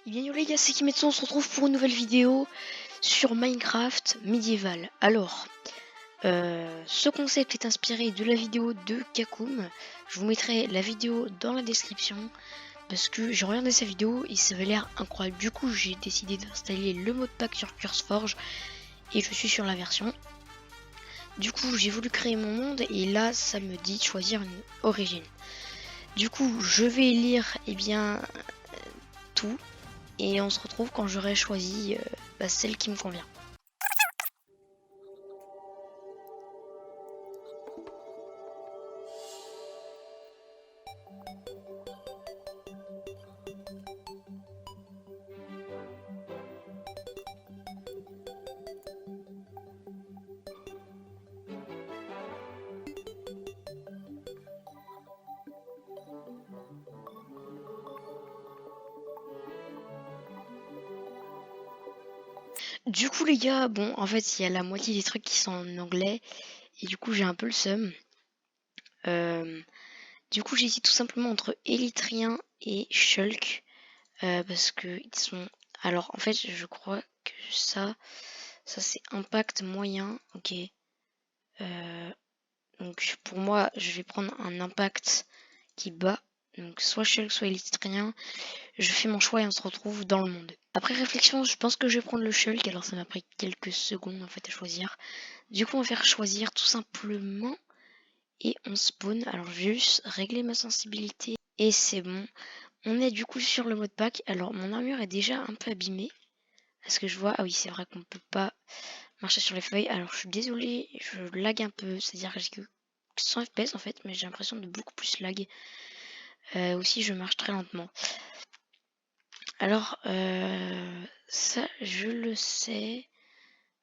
Et bien yo les gars, c'est Kimetsu, on se retrouve pour une nouvelle vidéo sur Minecraft médiéval. Alors, ce concept est inspiré de la vidéo de Kakum. Je vous mettrai la vidéo dans la description parce que j'ai regardé sa vidéo et ça avait l'air incroyable. Du coup, j'ai décidé d'installer le mode pack sur CurseForge et je suis sur la version. Du coup, j'ai voulu créer mon monde et là, ça me dit de choisir une origine. Du coup, je vais lire tout. Et on se retrouve quand j'aurai choisi celle qui me convient. Du coup les gars, bon en fait il y a la moitié des trucs qui sont en anglais et du coup j'ai un peu le seum. Du coup j'hésite tout simplement entre Élytrien et Shulk parce que ils sont... Alors en fait je crois que ça c'est impact moyen, ok. Donc pour moi je vais prendre un impact qui bat, donc soit Shulk soit Élytrien. Je fais mon choix et on se retrouve dans le monde. Après réflexion, je pense que je vais prendre le Shulk, alors ça m'a pris quelques secondes en fait à choisir. Du coup on va faire choisir tout simplement et on spawn. Alors je vais juste régler ma sensibilité et c'est bon. On est du coup sur le mode pack. Alors mon armure est déjà un peu abîmée. Est-ce que je vois? Ah oui, c'est vrai qu'on peut pas marcher sur les feuilles. Alors je suis désolée, je lag un peu, c'est-à-dire que j'ai que 100 FPS en fait, mais j'ai l'impression de beaucoup plus lag. Aussi je marche très lentement. Alors ça je le sais,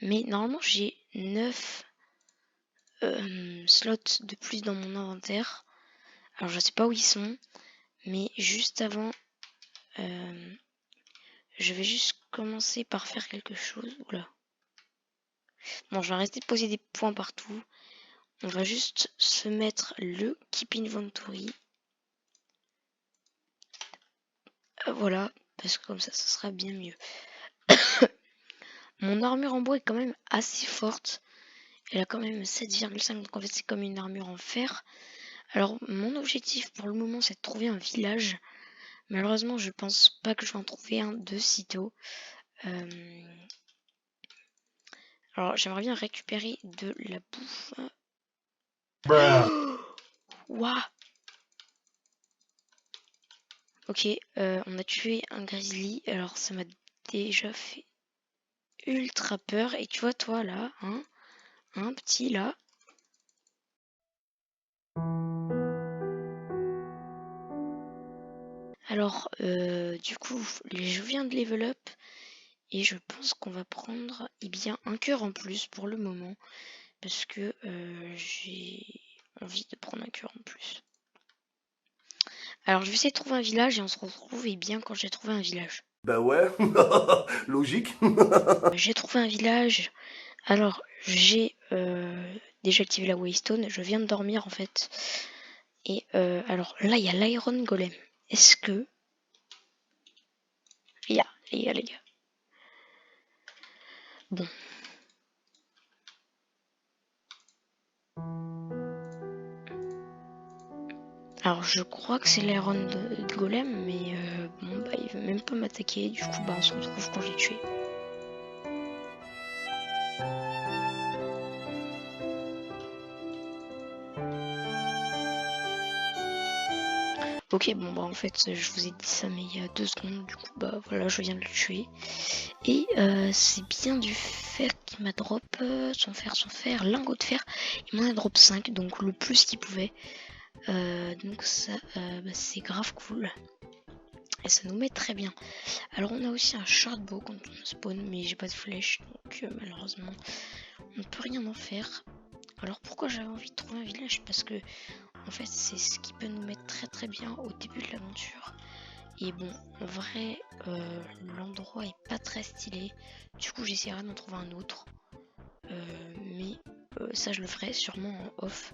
mais normalement j'ai 9 slots de plus dans mon inventaire. Alors je sais pas où ils sont, mais juste avant, je vais juste commencer par faire quelque chose. Oula. Bon, je vais arrêter de poser des points partout. On va juste se mettre le Keep Inventory. Voilà, parce que comme ça sera bien mieux. Mon armure en bois est quand même assez forte. Elle a quand même 7,5, donc en fait c'est comme une armure en fer. Alors mon objectif pour le moment c'est de trouver un village. Malheureusement je pense pas que je vais en trouver un de sitôt. Alors j'aimerais bien récupérer de la bouffe. Waouh. Ok, on a tué un grizzly. Alors ça m'a déjà fait ultra peur. Et tu vois toi là, hein, un petit là. Alors du coup je viens de level up. Et je pense qu'on va prendre un cœur en plus pour le moment. Parce que j'ai envie de prendre un cœur en plus. Alors je vais essayer de trouver un village et on se retrouve quand j'ai trouvé un village. Bah ouais, logique. J'ai trouvé un village. Alors j'ai déjà activé la Waystone. Je viens de dormir en fait. Et alors là il y a l'Iron Golem. Est-ce que... les gars. Bon. Alors je crois que c'est l'Iron de Golem, mais bon bah il veut même pas m'attaquer, du coup bah on se retrouve quand j'ai tué. Ok bon bah en fait je vous ai dit ça mais il y a 2 secondes, du coup bah voilà je viens de le tuer. Et c'est bien du fer qui m'a drop son fer, lingot de fer, il m'en a drop 5, donc le plus qu'il pouvait. Donc ça c'est grave cool. Et ça nous met très bien. Alors on a aussi un shortbow quand on spawn, mais j'ai pas de flèche, donc malheureusement on ne peut rien en faire. Alors pourquoi j'avais envie de trouver un village? Parce que en fait c'est ce qui peut nous mettre très très bien au début de l'aventure. Et bon, en vrai, l'endroit est pas très stylé. Du coup j'essaierai d'en trouver un autre. Mais ça je le ferai sûrement en off.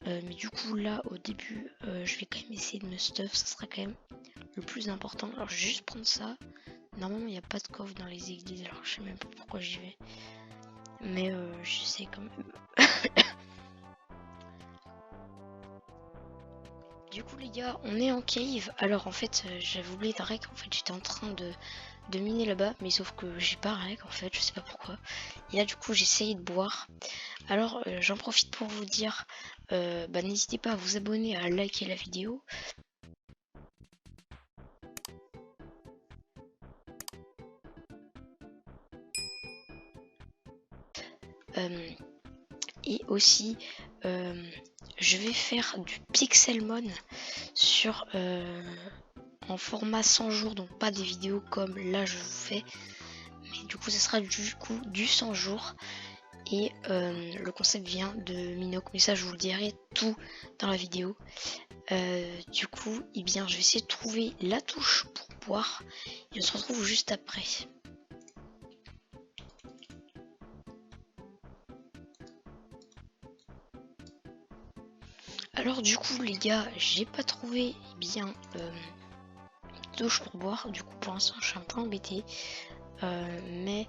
Mais du coup là au début je vais quand même essayer de me stuff, ça sera quand même le plus important. Alors je vais juste prendre ça. Normalement il n'y a pas de coffre dans les églises, alors je sais même pas pourquoi j'y vais. Mais j'essaie quand même. Du coup les gars, on est en cave. Alors en fait j'avais oublié de rec, en fait j'étais en train de miner là-bas, mais sauf que j'ai pas rec en fait, je sais pas pourquoi. Et là du coup j'ai essayé de boire. Alors j'en profite pour vous dire, n'hésitez pas à vous abonner, à liker la vidéo. Et aussi je vais faire du Pixelmon sur en format 100 jours, donc pas des vidéos comme là je vous fais, mais du coup ça sera du 100 jours. Et le concept vient de Minoc, mais ça je vous le dirai tout dans la vidéo. Du coup, eh bien, je vais essayer de trouver la touche pour boire et on se retrouve juste après. Alors du coup les gars, j'ai pas trouvé bien touche pour boire, du coup pour l'instant je suis un peu embêté, mais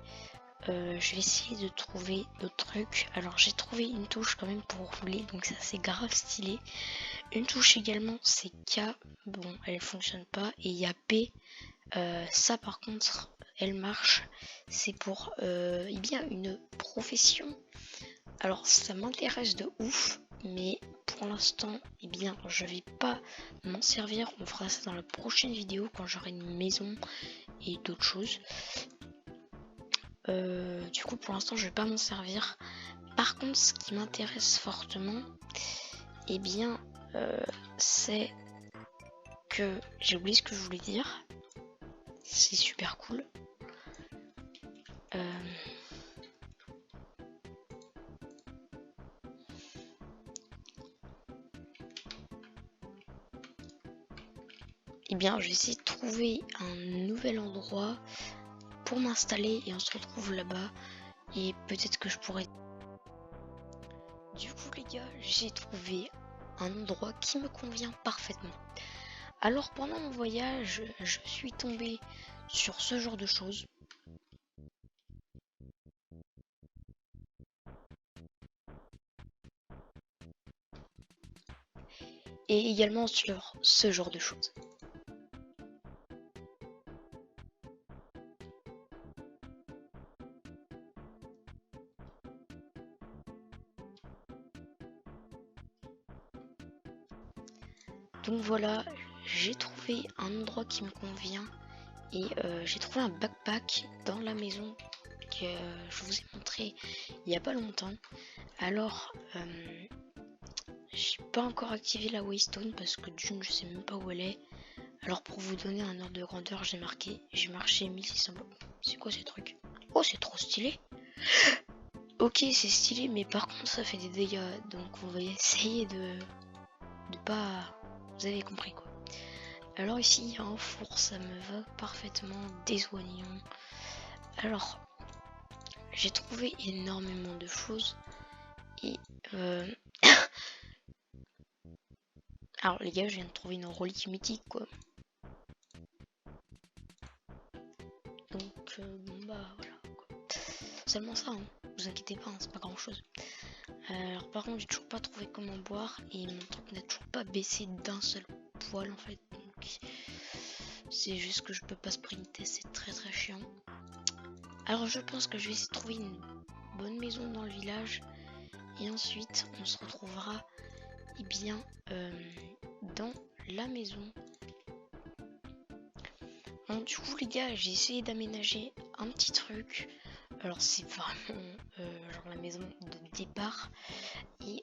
je vais essayer de trouver d'autres trucs. Alors j'ai trouvé une touche quand même pour rouler, donc ça c'est grave stylé. Une touche également c'est K, bon elle fonctionne pas, et il y a P, ça par contre elle marche, c'est pour eh bien une profession. Alors ça m'intéresse de ouf, mais pour l'instant eh bien je vais pas m'en servir, on fera ça dans la prochaine vidéo quand j'aurai une maison et d'autres choses. Du coup pour l'instant je vais pas m'en servir. Par contre ce qui m'intéresse fortement eh bien c'est que j'ai oublié ce que je voulais dire, c'est super cool. Eh bien je vais essayer de trouver un nouvel endroit pour m'installer et on se retrouve là-bas, et peut-être que je pourrais. Du coup les gars, j'ai trouvé un endroit qui me convient parfaitement. Alors pendant mon voyage, je suis tombé sur ce genre de choses. Et également sur ce genre de choses. Donc voilà, j'ai trouvé un endroit qui me convient. Et j'ai trouvé un backpack dans la maison que je vous ai montré il n'y a pas longtemps. Alors, j'ai pas encore activé la Waystone parce que d'une, je sais même pas où elle est. Alors pour vous donner un ordre de grandeur, j'ai marché 1600 blocs. C'est quoi ces trucs? Oh, c'est trop stylé. Ok, c'est stylé, mais par contre ça fait des dégâts. Donc on va essayer de pas... Vous avez compris quoi. Alors ici il y a un four, ça me va parfaitement, des oignons. Alors, j'ai trouvé énormément de choses. Et alors les gars, je viens de trouver une relique mythique quoi. Donc bon bah voilà quoi. Seulement ça, hein. Vous inquiétez pas, hein, c'est pas grand chose. Alors par contre j'ai toujours pas trouvé comment boire, et mon truc n'a toujours pas baissé d'un seul poil en fait. Donc c'est juste que je peux pas sprinter, c'est très très chiant. Alors je pense que je vais essayer de trouver une bonne maison dans le village, et ensuite on se retrouvera eh bien dans la maison. Bon, du coup les gars, j'ai essayé d'aménager un petit truc. Alors c'est vraiment genre la maison de départ, et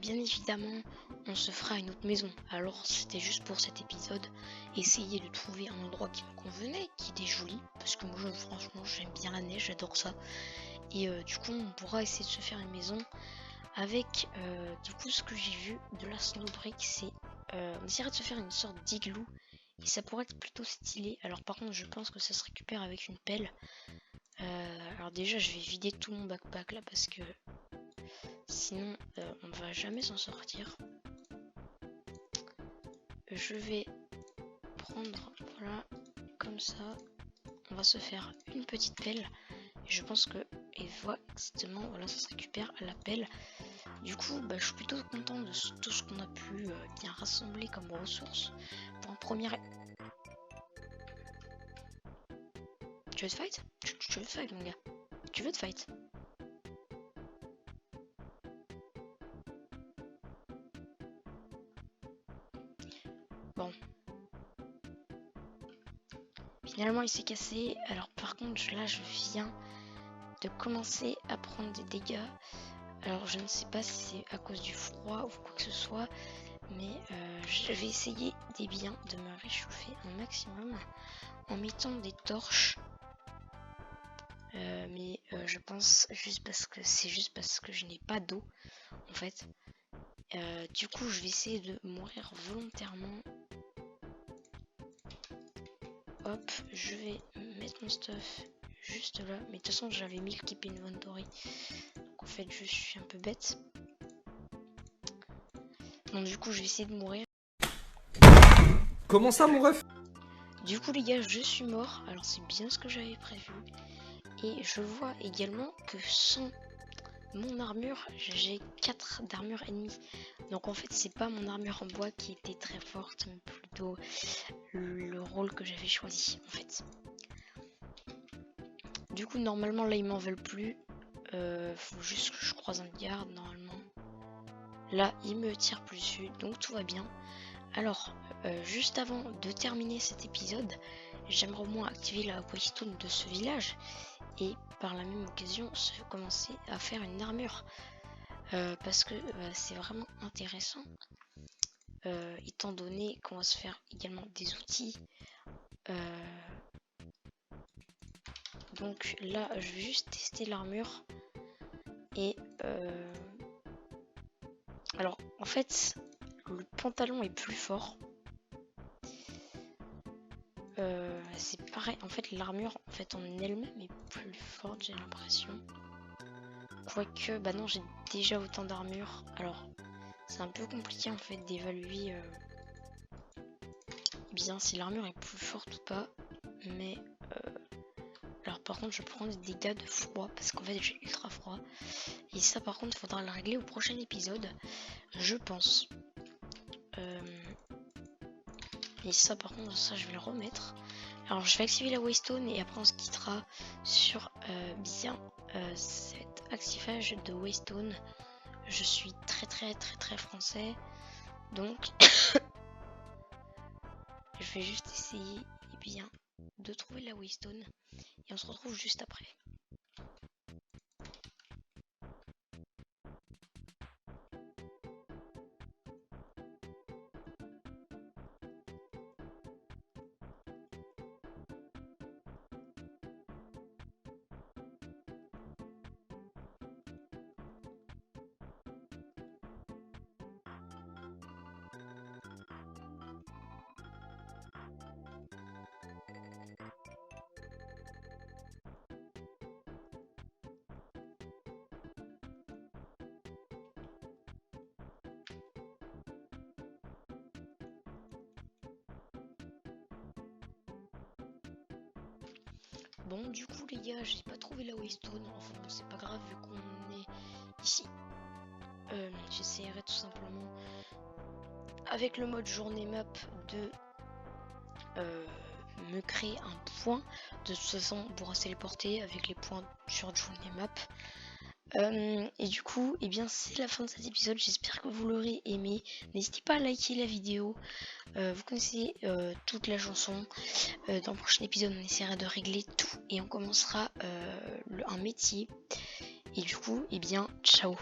bien évidemment on se fera une autre maison. Alors c'était juste pour cet épisode, essayer de trouver un endroit qui me convenait, qui était joli, parce que moi franchement j'aime bien la neige, j'adore ça. Et du coup on pourra essayer de se faire une maison avec du coup ce que j'ai vu de la snow brick, c'est on essaiera de se faire une sorte d'igloo, et ça pourrait être plutôt stylé. Alors par contre je pense que ça se récupère avec une pelle. Alors déjà je vais vider tout mon backpack là parce que sinon on va jamais s'en sortir. Je vais prendre, voilà, comme ça. On va se faire une petite pelle. Et je pense que, et voilà, exactement, voilà, ça se récupère à la pelle. Du coup, bah, je suis plutôt content de tout ce qu'on a pu bien rassembler comme ressources. Pour un premier... Tu veux te fight? Tu veux te fight, mon gars? Tu veux te fight? Bon. Finalement, il s'est cassé. Alors, par contre, là, je viens de commencer à prendre des dégâts. Alors, je ne sais pas si c'est à cause du froid ou quoi que ce soit, mais je vais essayer de me réchauffer un maximum en mettant des torches. Mais je pense juste parce que je n'ai pas d'eau en fait. Du coup, je vais essayer de mourir volontairement. Hop, je vais mettre mon stuff juste là. Mais de toute façon, j'avais mis le keep inventory. Donc en fait, je suis un peu bête. Donc du coup, je vais essayer de mourir. Comment ça, mon ref? Du coup, les gars, je suis mort. Alors c'est bien ce que j'avais prévu. Et je vois également que sans mon armure, j'ai 4 d'armure ennemie. Donc en fait, c'est pas mon armure en bois qui était très forte, mais plutôt le rôle que j'avais choisi en fait. Du coup, normalement, là, ils m'en veulent plus. Faut juste que je croise un garde, normalement. Là, il me tire plus dessus, donc tout va bien. Alors, juste avant de terminer cet épisode, j'aimerais au moins activer la waystone de ce village. Et par la même occasion, commencer à faire une armure. Parce que c'est vraiment intéressant. Étant donné qu'on va se faire également des outils. Donc là, je vais juste tester l'armure. Et alors, en fait, le pantalon est plus fort. C'est pareil, en fait, l'armure en fait en elle-même est plus forte, j'ai l'impression. Quoique, bah non, j'ai déjà autant d'armure. Alors, c'est un peu compliqué en fait d'évaluer bien si l'armure est plus forte ou pas. Mais alors par contre, je prends des dégâts de froid parce qu'en fait j'ai ultra froid. Et ça par contre, il faudra le régler au prochain épisode, je pense. Et ça par contre, ça je vais le remettre. Alors je vais activer la waystone et après on se quittera sur bien cet activage de waystone. Je suis très français, donc je vais juste essayer bien de trouver la waystone et on se retrouve juste après. Bon, du coup, les gars, j'ai pas trouvé la waystone. Enfin, bon, c'est pas grave vu qu'on est ici. J'essaierai tout simplement avec le mode journée map de me créer un point. De toute façon, on pourra se téléporter avec les points sur journée map. Et du coup, eh bien, c'est la fin de cet épisode. J'espère que vous l'aurez aimé. N'hésitez pas à liker la vidéo. Vous connaissez toute la chanson. Dans le prochain épisode, on essaiera de régler tout et on commencera un métier. Et du coup, eh bien, ciao.